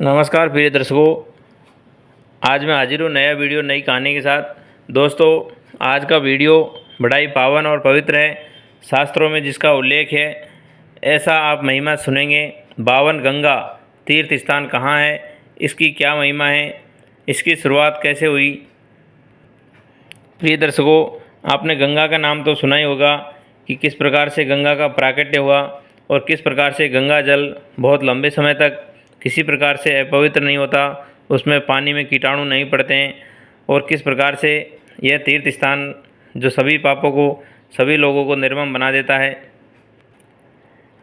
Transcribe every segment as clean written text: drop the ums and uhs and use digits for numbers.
नमस्कार प्रिय दर्शकों, आज मैं हाजिर हूँ नया वीडियो नई कहानी के साथ। दोस्तों, आज का वीडियो बड़ा ही पावन और पवित्र है। शास्त्रों में जिसका उल्लेख है, ऐसा आप महिमा सुनेंगे। 52 गंगा तीर्थ स्थान कहाँ है, इसकी क्या महिमा है, इसकी शुरुआत कैसे हुई। प्रिय दर्शकों, आपने गंगा का नाम तो सुना ही होगा कि किस प्रकार से गंगा का प्राकट्य हुआ और किस प्रकार से गंगा जल बहुत लंबे समय तक किसी प्रकार से अपवित्र नहीं होता, उसमें पानी में कीटाणु नहीं पड़ते हैं, और किस प्रकार से यह तीर्थ स्थान जो सभी पापों को, सभी लोगों को निर्मम बना देता है।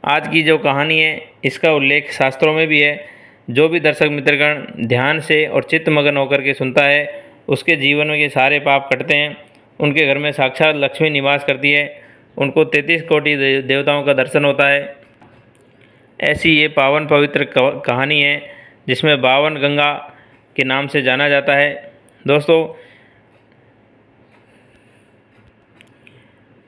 आज की जो कहानी है, इसका उल्लेख शास्त्रों में भी है। जो भी दर्शक मित्रगण ध्यान से और चित्तमग्न होकर के सुनता है, उसके जीवन में के सारे पाप कटते हैं। उनके घर में साक्षात लक्ष्मी निवास करती है, उनको 33 कोटि देवताओं का दर्शन होता है। ऐसी ये पावन पवित्र कहानी है जिसमें 52 गंगा के नाम से जाना जाता है। दोस्तों,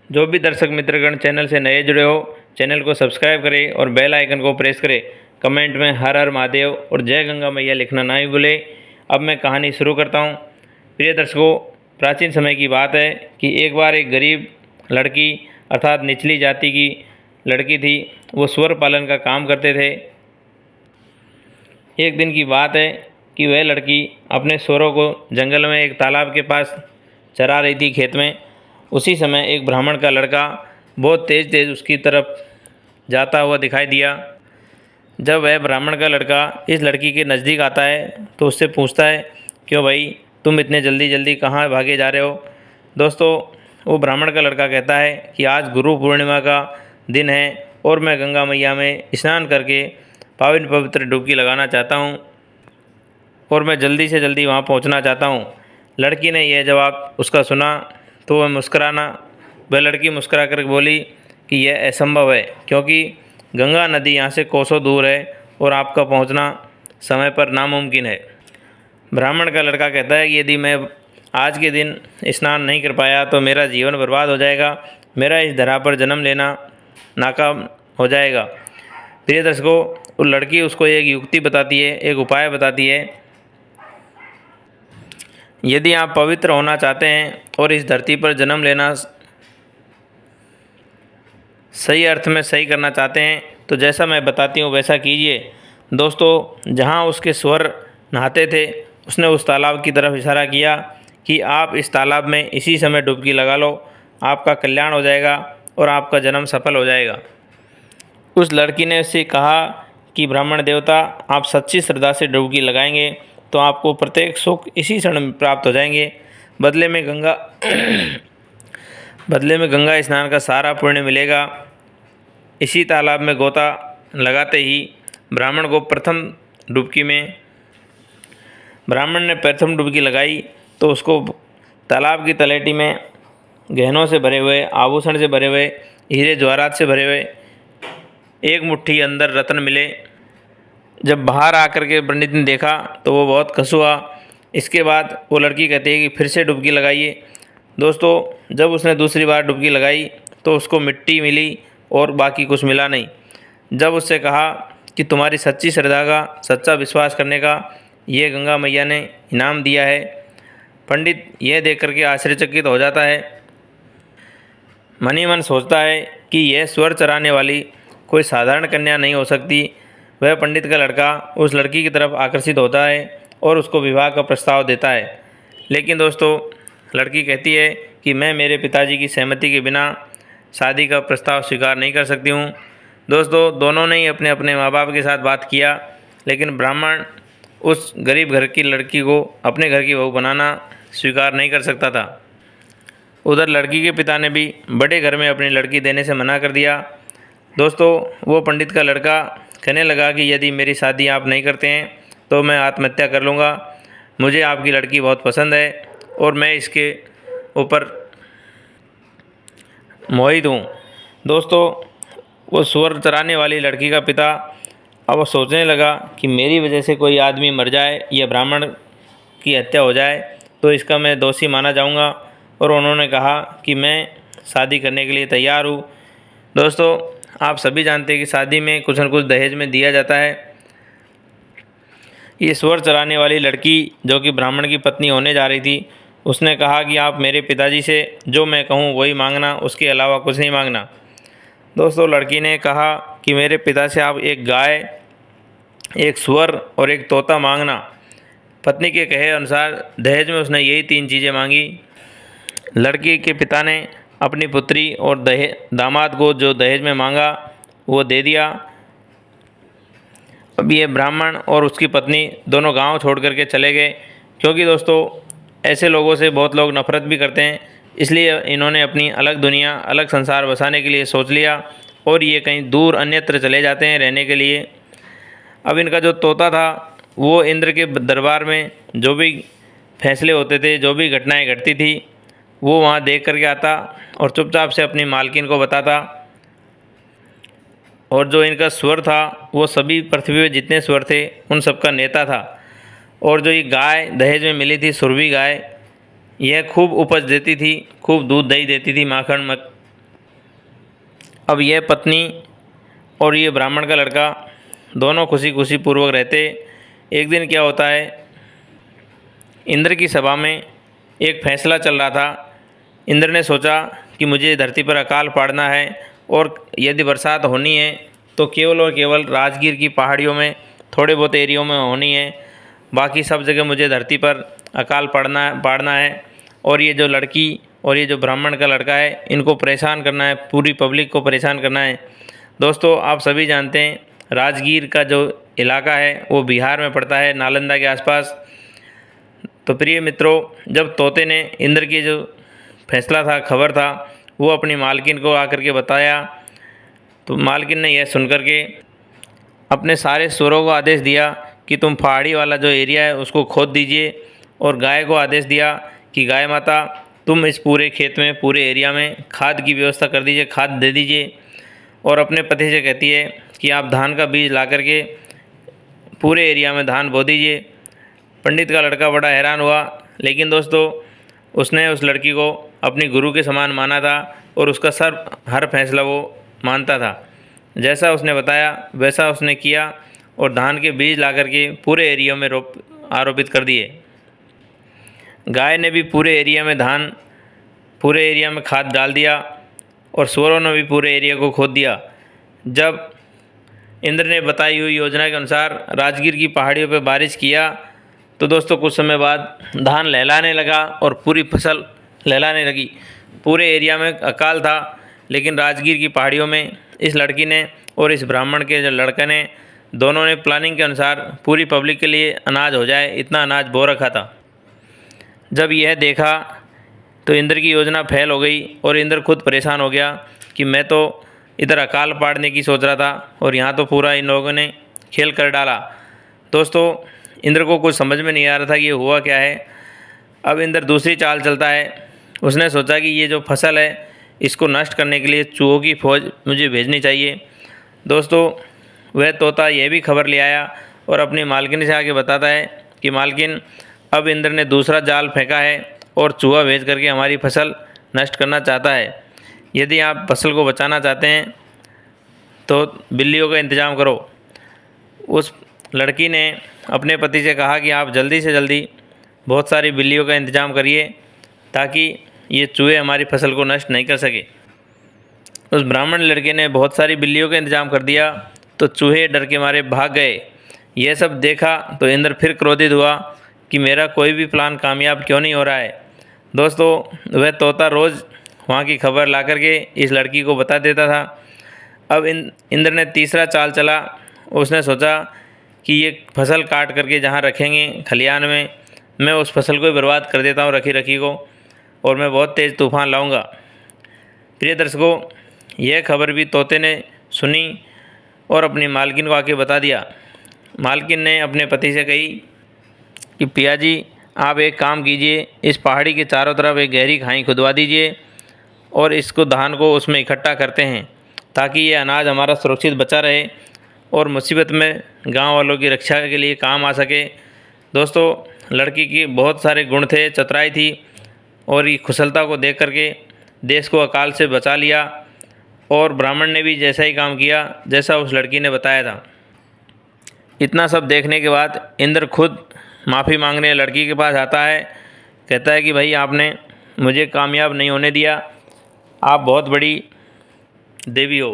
जो भी दर्शक मित्रगण चैनल से नए जुड़े हो, चैनल को सब्सक्राइब करें और बेल आइकन को प्रेस करें। कमेंट में हर हर महादेव और जय गंगा मैया लिखना ना ही भूलें। अब मैं कहानी शुरू करता हूँ। प्रिय दर्शकों, प्राचीन समय की बात है कि एक बार एक गरीब लड़की अर्थात निचली जाति की लड़की थी। वो सूअर पालन का काम करते थे। एक दिन की बात है कि वह लड़की अपने सूअरों को जंगल में एक तालाब के पास चरा रही थी, खेत में। उसी समय एक ब्राह्मण का लड़का बहुत तेज़ तेज़ उसकी तरफ जाता हुआ दिखाई दिया। जब वह ब्राह्मण का लड़का इस लड़की के नज़दीक आता है तो उससे पूछता है, क्यों भाई, तुम इतने जल्दी जल्दी कहाँ भागे जा रहे हो। दोस्तों, वो ब्राह्मण का लड़का कहता है कि आज गुरु पूर्णिमा का दिन है और मैं गंगा मैया में स्नान करके पावन पवित्र डुबकी लगाना चाहता हूँ और मैं जल्दी से जल्दी वहाँ पहुँचना चाहता हूँ। लड़की ने यह जवाब उसका सुना तो वह लड़की मुस्कुरा कर बोली कि यह असंभव है, क्योंकि गंगा नदी यहाँ से कोसों दूर है और आपका पहुँचना समय पर नामुमकिन है। ब्राह्मण का लड़का कहता है कि यदि मैं आज के दिन स्नान नहीं कर पाया तो मेरा जीवन बर्बाद हो जाएगा, मेरा इस धरा पर जन्म लेना नाकाम हो जाएगा। प्रिय दर्शकों, वो लड़की उसको एक युक्ति बताती है, एक उपाय बताती है। यदि आप पवित्र होना चाहते हैं और इस धरती पर जन्म लेना सही अर्थ में सही करना चाहते हैं तो जैसा मैं बताती हूँ वैसा कीजिए। दोस्तों, जहाँ उसके सूअर नहाते थे, उसने उस तालाब की तरफ इशारा किया कि आप इस तालाब में इसी समय डुबकी लगा लो, आपका कल्याण हो जाएगा और आपका जन्म सफल हो जाएगा। उस लड़की ने उससे कहा कि ब्राह्मण देवता, आप सच्ची श्रद्धा से डुबकी लगाएंगे तो आपको प्रत्येक सुख इसी क्षण में प्राप्त हो जाएंगे। बदले में गंगा स्नान का सारा पुण्य मिलेगा। इसी तालाब में गोता लगाते ही ब्राह्मण ने प्रथम डुबकी लगाई तो उसको तालाब की तलेटी में गहनों से भरे हुए, आभूषण से भरे हुए, हीरे जवाहरात से भरे हुए एक मुट्ठी अंदर रत्न मिले। जब बाहर आकर के पंडित ने देखा तो वो बहुत खुश हुआ। इसके बाद वो लड़की कहती है कि फिर से डुबकी लगाइए। दोस्तों, जब उसने दूसरी बार डुबकी लगाई तो उसको मिट्टी मिली और बाकी कुछ मिला नहीं। जब उससे कहा कि तुम्हारी सच्ची श्रद्धा का, सच्चा विश्वास करने का ये गंगा मैया ने इनाम दिया है। पंडित यह देख करके आश्चर्यचकित हो जाता है। मन ही मन सोचता है कि यह स्वर चराने वाली कोई साधारण कन्या नहीं हो सकती। वह पंडित का लड़का उस लड़की की तरफ आकर्षित होता है और उसको विवाह का प्रस्ताव देता है। लेकिन दोस्तों, लड़की कहती है कि मैं मेरे पिताजी की सहमति के बिना शादी का प्रस्ताव स्वीकार नहीं कर सकती हूँ। दोस्तों, दोनों ने ही अपने अपने माँ बाप के साथ बात किया, लेकिन ब्राह्मण उस गरीब घर की लड़की को अपने घर की बहू बनाना स्वीकार नहीं कर सकता था। उधर लड़की के पिता ने भी बड़े घर में अपनी लड़की देने से मना कर दिया। दोस्तों, वो पंडित का लड़का कहने लगा कि यदि मेरी शादी आप नहीं करते हैं तो मैं आत्महत्या कर लूँगा। मुझे आपकी लड़की बहुत पसंद है और मैं इसके ऊपर मोहित हूँ। दोस्तों, वो सूअर चराने वाली लड़की का पिता अब वो सोचने लगा कि मेरी वजह से कोई आदमी मर जाए या ब्राह्मण की हत्या हो जाए तो इसका मैं दोषी माना जाऊँगा, और उन्होंने कहा कि मैं शादी करने के लिए तैयार हूँ। दोस्तों, आप सभी जानते हैं कि शादी में कुछ न कुछ दहेज में दिया जाता है। ये स्वर चराने वाली लड़की जो कि ब्राह्मण की पत्नी होने जा रही थी, उसने कहा कि आप मेरे पिताजी से जो मैं कहूँ वही मांगना, उसके अलावा कुछ नहीं मांगना। दोस्तों, लड़की ने कहा कि मेरे पिता से आप एक गाय, एक सुअर और एक तोता मांगना। पत्नी के कहे अनुसार दहेज में उसने यही 3 चीज़ें मांगी। लड़की के पिता ने अपनी पुत्री और दामाद को जो दहेज में मांगा वो दे दिया। अब ये ब्राह्मण और उसकी पत्नी दोनों गांव छोड़ करके चले गए, क्योंकि दोस्तों ऐसे लोगों से बहुत लोग नफ़रत भी करते हैं। इसलिए इन्होंने अपनी अलग दुनिया, अलग संसार बसाने के लिए सोच लिया और ये कहीं दूर अन्यत्र चले जाते हैं रहने के लिए। अब इनका जो तोता था वो इंद्र के दरबार में जो भी फैसले होते थे, जो भी घटनाएं घटती थी, वो वहाँ देख करके आता और चुपचाप से अपनी मालकिन को बताता। और जो इनका स्वर था वो सभी पृथ्वी में जितने स्वर थे उन सबका नेता था। और जो ये गाय दहेज में मिली थी, सुरभि गाय, यह खूब उपज देती थी, खूब दूध दही देती थी, माखन मक। अब यह पत्नी और ये ब्राह्मण का लड़का दोनों खुशी खुशी पूर्वक रहते। एक दिन क्या होता है, इंद्र की सभा में एक फैसला चल रहा था। इंद्र ने सोचा कि मुझे धरती पर अकाल पाड़ना है और यदि बरसात होनी है तो केवल और केवल राजगीर की पहाड़ियों में थोड़े बहुत एरियो में होनी है, बाकी सब जगह मुझे धरती पर अकाल पाड़ना है। और ये जो लड़की और ये जो ब्राह्मण का लड़का है, इनको परेशान करना है, पूरी पब्लिक को परेशान करना है। दोस्तों, आप सभी जानते हैं राजगीर का जो इलाका है वो बिहार में पड़ता है, नालंदा के आसपास। तो प्रिय मित्रों, जब तोते ने इंद्र की जो फैसला था, खबर था, वो अपनी मालकिन को आकर के बताया, तो मालकिन ने यह सुनकर के अपने सारे सुरों को आदेश दिया कि तुम पहाड़ी वाला जो एरिया है उसको खोद दीजिए। और गाय को आदेश दिया कि गाय माता, तुम इस पूरे खेत में, पूरे एरिया में खाद की व्यवस्था कर दीजिए, खाद दे दीजिए। और अपने पति से कहती है कि आप धान का बीज ला करके पूरे एरिया में धान बो दीजिए। पंडित का लड़का बड़ा हैरान हुआ, लेकिन दोस्तों उसने उस लड़की को अपनी गुरु के समान माना था और उसका हर फैसला वो मानता था। जैसा उसने बताया वैसा उसने किया और धान के बीज ला करके पूरे एरिया में आरोपित कर दिए। गाय ने भी पूरे एरिया में धान, पूरे एरिया में खाद डाल दिया और सुअरों ने भी पूरे एरिया को खोद दिया। जब इंद्र ने बताई हुई योजना के अनुसार राजगीर की पहाड़ियों पर बारिश किया तो दोस्तों कुछ समय बाद धान लहलाने लगा और पूरी फसल लहलाने लगी। पूरे एरिया में अकाल था, लेकिन राजगीर की पहाड़ियों में इस लड़की ने और इस ब्राह्मण के जो लड़के ने, दोनों ने प्लानिंग के अनुसार पूरी पब्लिक के लिए अनाज हो जाए इतना अनाज बो रखा था। जब यह देखा तो इंद्र की योजना फेल हो गई और इंद्र खुद परेशान हो गया कि मैं तो इधर अकाल पाड़ने की सोच रहा था और यहाँ तो पूरा इन लोगों ने खेल कर डाला। दोस्तों, इंद्र को कुछ समझ में नहीं आ रहा था कि ये हुआ क्या है। अब इंद्र दूसरी चाल चलता है। उसने सोचा कि ये जो फसल है इसको नष्ट करने के लिए चूहों की फौज मुझे भेजनी चाहिए। दोस्तों, वह तोता यह भी खबर ले आया और अपनी मालकिन से आके बताता है कि मालकिन, अब इंद्र ने दूसरा जाल फेंका है और चूहा भेज करके हमारी फसल नष्ट करना चाहता है। यदि आप फसल को बचाना चाहते हैं तो बिल्लियों का इंतज़ाम करो। उस लड़की ने अपने पति से कहा कि आप जल्दी से जल्दी बहुत सारी बिल्लियों का इंतज़ाम करिए ताकि ये चूहे हमारी फसल को नष्ट नहीं कर सके। उस ब्राह्मण लड़के ने बहुत सारी बिल्लियों का इंतज़ाम कर दिया तो चूहे डर के मारे भाग गए। यह सब देखा तो इंद्र फिर क्रोधित हुआ कि मेरा कोई भी प्लान कामयाब क्यों नहीं हो रहा है। दोस्तों, वह तोता रोज़ वहाँ की खबर ला करके इस लड़की को बता देता था। अब इंद्र ने तीसरा चाल चला। उसने सोचा कि ये फसल काट करके जहाँ रखेंगे खलियान में, मैं उस फसल को ही बर्बाद कर देता हूँ रखी रखी को, और मैं बहुत तेज़ तूफ़ान लाऊंगा। प्रिय दर्शकों, यह खबर भी तोते ने सुनी और अपनी मालकिन को आके बता दिया। मालकिन ने अपने पति से कही कि पिया जी, आप एक काम कीजिए, इस पहाड़ी के चारों तरफ एक गहरी खाई खुदवा दीजिए और इसको धान को उसमें इकट्ठा करते हैं ताकि ये अनाज हमारा सुरक्षित बचा रहे और मुसीबत में गांव वालों की रक्षा के लिए काम आ सके। दोस्तों, लड़की की बहुत सारे गुण थे, चतुराई थी और ये कुशलता को देख करके देश को अकाल से बचा लिया। और ब्राह्मण ने भी जैसा ही काम किया जैसा उस लड़की ने बताया था। इतना सब देखने के बाद इंद्र खुद माफ़ी मांगने लड़की के पास आता है, कहता है कि भाई आपने मुझे कामयाब नहीं होने दिया, आप बहुत बड़ी देवी हो।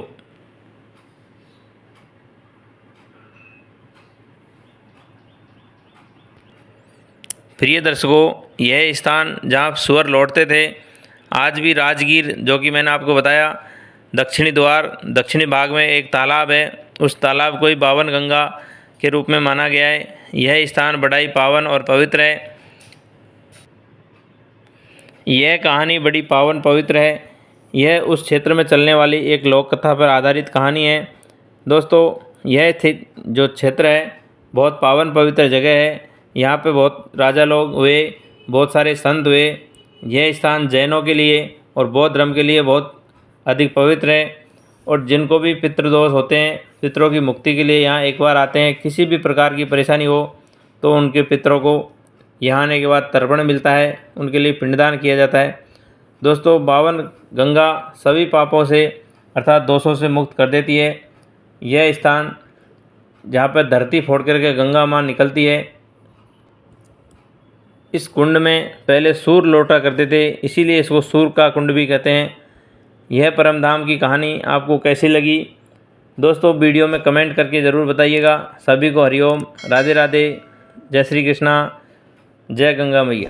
प्रिय दर्शकों, यह स्थान जहाँ सुअर लौटते थे, आज भी राजगीर, जो कि मैंने आपको बताया दक्षिणी द्वार दक्षिणी भाग में एक तालाब है, उस तालाब को ही पावन गंगा के रूप में माना गया है। यह स्थान बड़ा ही पावन और पवित्र है। यह कहानी बड़ी पावन पवित्र है। यह उस क्षेत्र में चलने वाली एक लोक कथा पर आधारित कहानी है। दोस्तों, यह जो क्षेत्र है बहुत पावन पवित्र जगह है। यहाँ पे बहुत राजा लोग हुए, बहुत सारे संत हुए। यह स्थान जैनों के लिए और बौद्ध धर्म के लिए बहुत अधिक पवित्र है, और जिनको भी पितृदोष होते हैं, पितरों की मुक्ति के लिए यहाँ एक बार आते हैं। किसी भी प्रकार की परेशानी हो तो उनके पितरों को यहाँ आने के बाद तर्पण मिलता है, उनके लिए पिंडदान किया जाता है। दोस्तों, पावन गंगा सभी पापों से अर्थात दोषों से मुक्त कर देती है। यह स्थान जहाँ पर धरती फोड़ करके गंगा माँ निकलती है, इस कुंड में पहले सूर लौटा करते थे, इसीलिए इसको सूर का कुंड भी कहते हैं। यह परम धाम की कहानी आपको कैसी लगी दोस्तों, वीडियो में कमेंट करके ज़रूर बताइएगा। सभी को हरिओम, राधे राधे, जय श्री कृष्णा, जय गंगा मैया।